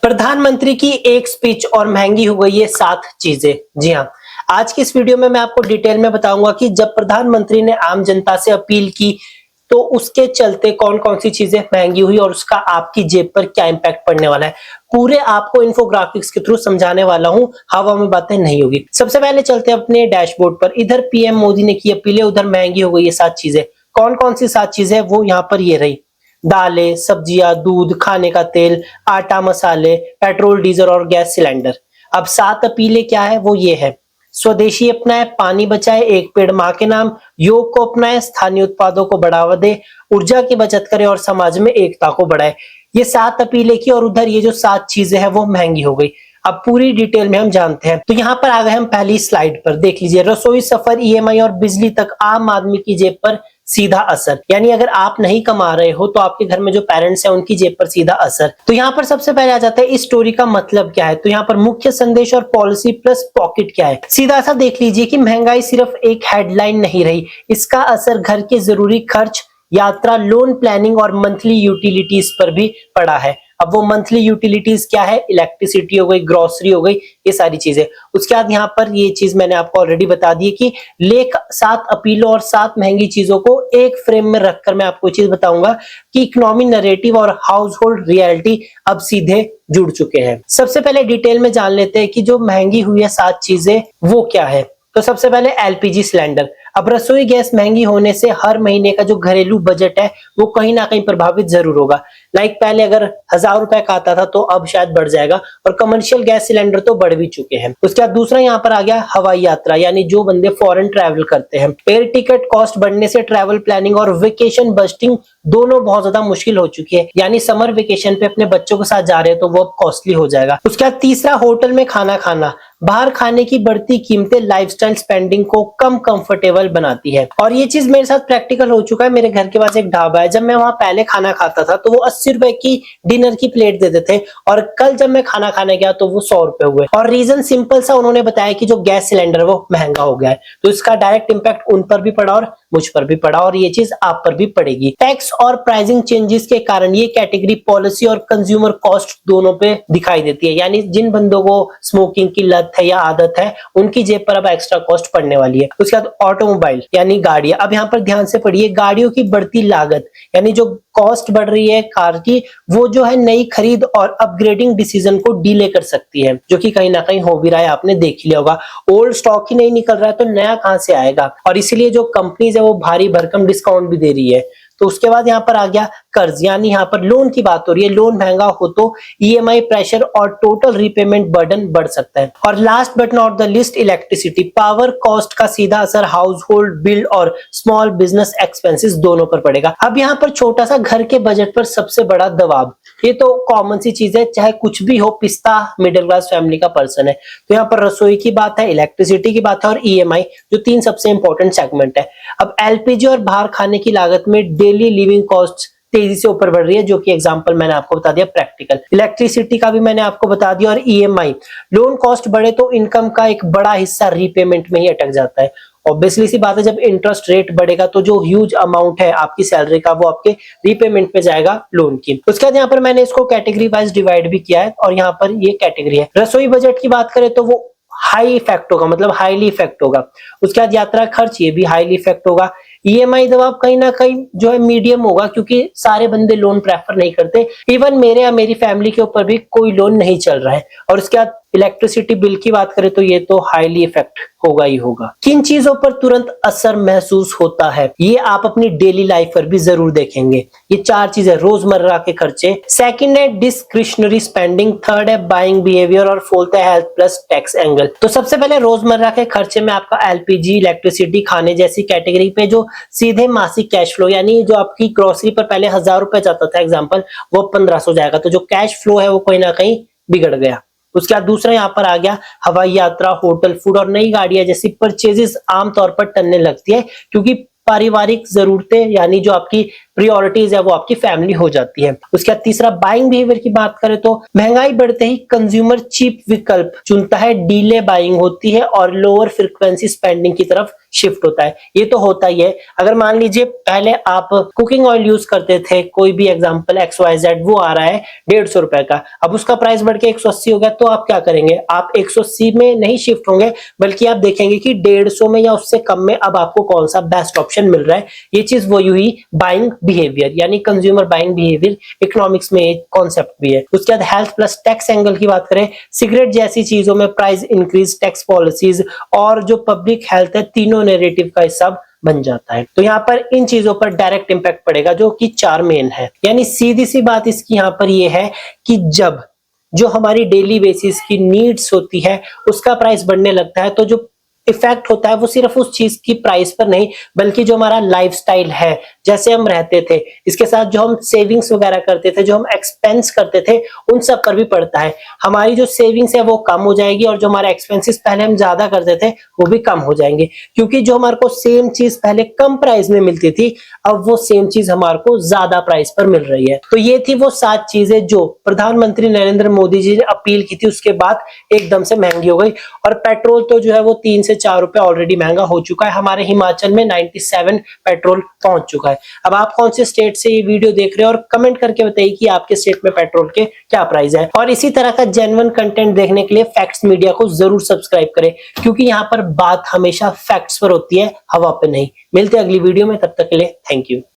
प्रधानमंत्री की एक स्पीच और महंगी हो गई है 7 चीजें। जी हाँ, आज की इस वीडियो में मैं आपको डिटेल में बताऊंगा कि जब प्रधानमंत्री ने आम जनता से अपील की तो उसके चलते कौन कौन सी चीजें महंगी हुई और उसका आपकी जेब पर क्या इंपैक्ट पड़ने वाला है। पूरे आपको इन्फोग्राफिक्स के थ्रू समझाने वाला हूं, हवा में बातें नहीं होगी। सबसे पहले चलते हैं अपने डैशबोर्ड पर। इधर पीएम मोदी ने की अपील है, उधर महंगी हो गई है 7 चीजें। कौन कौन सी 7 चीजें, वो यहाँ पर ये रही। दालें, सब्जियां, दूध, खाने का तेल, आटा, मसाले, पेट्रोल, डीजल और गैस सिलेंडर। अब 7 अपीलें क्या है, वो ये है। स्वदेशी अपनाए, पानी बचाए, एक पेड़ मां के नाम, योग को अपनाए, स्थानीय उत्पादों को बढ़ावा दे, ऊर्जा की बचत करे और समाज में एकता को बढ़ाए। ये 7 अपीलें की और उधर ये जो 7 चीजें हैं वो महंगी हो गई। अब पूरी डिटेल में हम जानते हैं। तो यहाँ पर आ गए हम पहली स्लाइड पर। देख लीजिए, रसोई, सफर, ईएमआई और बिजली तक आम आदमी की जेब पर सीधा असर। यानी अगर आप नहीं कमा रहे हो तो आपके घर में जो पेरेंट्स हैं उनकी जेब पर सीधा असर। तो यहाँ पर सबसे पहले आ जाता है इस स्टोरी का मतलब क्या है। तो यहाँ पर मुख्य संदेश और पॉलिसी प्लस पॉकेट क्या है। सीधा सा देख लीजिए कि महंगाई सिर्फ एक हेडलाइन नहीं रही, इसका असर घर के जरूरी खर्च, यात्रा, लोन प्लानिंग और मंथली यूटिलिटीज पर भी पड़ा है। अब वो मंथली यूटिलिटीज क्या है, इलेक्ट्रिसिटी हो गई, ग्रोसरी हो गई, ये सारी चीजें। उसके बाद यहाँ पर ये चीज मैंने आपको ऑलरेडी बता दी कि लेख 7 अपीलों और 7 महंगी चीजों को एक फ्रेम में रखकर मैं आपको चीज बताऊंगा कि इकोनॉमी नैरेटिव और हाउस होल्ड रियलिटी अब सीधे जुड़ चुके हैं। सबसे पहले डिटेल में जान लेते हैं कि जो महंगी हुई है 7 चीजें वो क्या है। तो सबसे पहले एलपीजी सिलेंडर। अब रसोई गैस महंगी होने से हर महीने का जो घरेलू बजट है वो कहीं ना कहीं प्रभावित जरूर होगा। पहले अगर 1000 रुपए का आता था तो अब शायद बढ़ जाएगा, और कमर्शियल गैस सिलेंडर तो बढ़ भी चुके हैं। उसके बाद दूसरा यहाँ पर आ गया हवाई यात्रा, यानी जो बंदे फॉरेन ट्रैवल करते हैं। एयर टिकट कॉस्ट बढ़ने से ट्रैवल प्लानिंग और वेकेशन बजटिंग दोनों बहुत ज्यादा मुश्किल हो चुकी है। यानी समर वेकेशन पे अपने बच्चों के साथ जा रहे हैं तो वो अब कॉस्टली हो जाएगा। उसके बाद तीसरा, होटल में खाना खाना। बाहर खाने की बढ़ती कीमतें लाइफस्टाइल स्पेंडिंग को कम कंफर्टेबल बनाती है, और ये चीज मेरे साथ प्रैक्टिकल हो चुका है। मेरे घर के पास एक ढाबा है, जब मैं वहां पहले खाना खाता था तो वो 80 रुपए की डिनर की प्लेट देते थे, और कल जब मैं खाना खाने गया तो वो 100 रुपए हुए। और रीजन सिंपल सा, उन्होंने बताया कि जो गैस सिलेंडर वो महंगा हो गया है। तो इसका डायरेक्ट इंपैक्ट उन पर भी पड़ा और मुझ पर भी पड़ा, और ये चीज आप पर भी पड़ेगी। टैक्स और प्राइसिंग चेंजेस के कारण ये कैटेगरी पॉलिसी और कंज्यूमर कॉस्ट दोनों पे दिखाई देती है। यानी जिन बंदों को स्मोकिंग की लत है या आदत है उनकी जेब पर अब एक्स्ट्रा कॉस्ट पड़ने वाली है। उसके बाद ऑटोमोबाइल यानी गाड़ियां। अब यहाँ पर ध्यान से पढ़िए, गाड़ियों की बढ़ती लागत, यानी जो कॉस्ट बढ़ रही है कार की, वो जो है नई खरीद और अपग्रेडिंग डिसीजन को डिले कर सकती है, जो कि कहीं ना कहीं हो भी रहा है, आपने देख लिया होगा। ओल्ड स्टॉक ही नहीं निकल रहा है तो नया कहां से आएगा, और इसीलिए जो कंपनीज है वो भारी भरकम डिस्काउंट भी दे रही है। तो उसके बाद यहाँ पर आ गया कर्ज, यानी यहाँ पर लोन की बात हो रही है। लोन महंगा हो तो ईएमआई प्रेशर और टोटल रीपेमेंट बर्डन बढ़ सकता है। और last but not the list, electricity. Power cost का सीधा असर हाउस होल्ड बिल और स्मॉल बिजनेस एक्सपेंसेस दोनों पर पड़ेगा। अब यहाँ पर छोटा सा घर के बजट पर सबसे बड़ा दबाव, ये तो कॉमन सी चीज है, चाहे कुछ भी हो, पिस्ता मिडिल क्लास फैमिली का पर्सन है तो यहाँ पर रसोई की बात है, इलेक्ट्रिसिटी की बात है और ईएमआई, जो 3 सबसे इंपॉर्टेंट सेगमेंट है। अब एलपीजी और बाहर खाने की लागत में डेली लिविंग कॉस्ट तेजी से ऊपर बढ़ रही है, जो कि एग्जांपल मैंने आपको बता दिया प्रैक्टिकल। इलेक्ट्रिसिटी का भी मैंने आपको बता दिया, और ईएमआई। लोन कॉस्ट बढ़े तो इनकम का एक बड़ा हिस्सा रीपेमेंट में ही अटक जाता है। ऑब्वियसली सी बात है, जब इंटरेस्ट रेट बढ़ेगा तो जो ह्यूज अमाउंट है आपकी सैलरी का वो आपके रीपेमेंट पे जाएगा लोन की। उसके बाद यहाँ पर मैंने इसको कैटेगरी वाइज डिवाइड भी किया है, और यहाँ पर ये कैटेगरी है। रसोई बजट की बात करें तो वो हाई इफेक्ट होगा, मतलब हाईली इफेक्ट होगा। उसके बाद यात्रा खर्च, ये भी हाईली इफेक्ट होगा। ईएमआई दबाव कहीं ना कहीं जो है मीडियम होगा, क्योंकि सारे बंदे लोन प्रेफर नहीं करते। इवन मेरे या मेरी फैमिली के ऊपर भी कोई लोन नहीं चल रहा है। और उसके बाद इलेक्ट्रिसिटी बिल की बात करें तो ये तो हाईली इफेक्ट होगा ही होगा। किन चीजों पर तुरंत असर महसूस होता है, ये आप अपनी डेली लाइफ पर भी जरूर देखेंगे। ये 4 चीजें, रोजमर्रा के खर्चे। सेकंड है डिस्क्रिशनरी स्पेंडिंग। थर्ड है बाइंग बिहेवियर, और फोर्थ है हेल्थ प्लस टैक्स एंगल। तो सबसे पहले रोजमर्रा के खर्चे में आपका एलपीजी, इलेक्ट्रिसिटी, खाने जैसी कैटेगरी पे जो सीधे मासिक कैश फ्लो, यानी जो आपकी ग्रोसरी पर पहले 1000 रुपए जाता था एग्जाम्पल, वो 1500 जाएगा। तो जो कैश फ्लो है वो कहीं ना कहीं बिगड़ गया। उसके बाद दूसरा यहाँ पर आ गया हवाई यात्रा, होटल, फूड और नई गाड़ियां जैसी परचेजेस आमतौर पर टलने लगती है, क्योंकि पारिवारिक जरूरतें, यानी जो आपकी प्रायोरिटीज है वो आपकी फैमिली हो जाती है। उसके बाद तीसरा बाइंग बिहेवियर की बात करें तो महंगाई बढ़ते ही कंज्यूमर चीप विकल्प चुनता है, डिले बाइंग होती है और लोअर फ्रीक्वेंसी स्पेंडिंग की तरफ शिफ्ट होता है। ये तो होता ही है। अगर मान लीजिए पहले आप कुकिंग ऑयल यूज करते थे, कोई भी एग्जांपल XYZ, वो आ रहा है 150 रुपए का, अब उसका प्राइस बढ़ के 180 हो गया, तो आप क्या करेंगे? आप 180 में नहीं शिफ्ट होंगे, बल्कि आप देखेंगे कि 150 में या उससे कम में अब आपको कौन सा बेस्ट ऑप्शन मिल रहा है। ये चीज वही हुई बाइंग बिहेवियर, यानी कंज्यूमर बाइंग बिहेवियर, इकोनॉमिक्स में एक कॉन्सेप्ट भी है। उसके बाद हेल्थ प्लस टैक्स एंगल की बात करें, सिगरेट जैसी चीजों में प्राइस इंक्रीज, टैक्स पॉलिसीज और जो पब्लिक हेल्थ है, तीनों नैरेटिव का हिस्सा बन जाता है। तो यहाँ पर इन चीजों पर डायरेक्ट इंपैक्ट पड़ेगा, जो कि 4 मेन है। यानी सीधी सी बात इसकी यहाँ पर ये है कि जब जो हमारी डेली बेसिस की नीड्स होती है उसका प्राइस बढ़ने लगता है, तो जो इफेक्ट होता है वो सिर्फ उस चीज की प्राइस पर नहीं, बल्कि जो हमारा लाइफस्टाइल है, जैसे हम रहते थे, इसके साथ जो हम सेविंग्स वगैरह करते थे, जो हम एक्सपेंस करते थे, उन सब पर भी पड़ता है। हमारी जो सेविंग्स है वो कम हो जाएगी और जो हमारे एक्सपेंसेस पहले हम ज्यादा करते थे वो भी कम हो जाएंगे, क्योंकि जो हमारे को सेम चीज पहले कम प्राइस में मिलती थी, अब वो सेम चीज हमारे को ज्यादा प्राइस पर मिल रही है। तो ये थी वो 7 चीजें जो प्रधानमंत्री नरेंद्र मोदी जी ने अपील की थी, उसके बाद एकदम से महंगी हो गई। और पेट्रोल तो जो है वो 3 से 4 रुपए ऑलरेडी महंगा हो चुका है। हमारे हिमाचल में 97 पेट्रोल पहुंच चुका है। अब आप कौन से स्टेट से ये वीडियो देख रहे हो और कमेंट करके बताइए कि आपके स्टेट में पेट्रोल के क्या प्राइस है। और इसी तरह का जेन्युइन कंटेंट देखने के लिए फैक्ट्स मीडिया को जरूर सब्सक्राइब करें, क्योंकि यहाँ पर बात हमेशा फैक्ट्स पर होती है, हवा पे नहीं। मिलते हैं अगली वीडियो में, तब तक के लिए थैंक यू।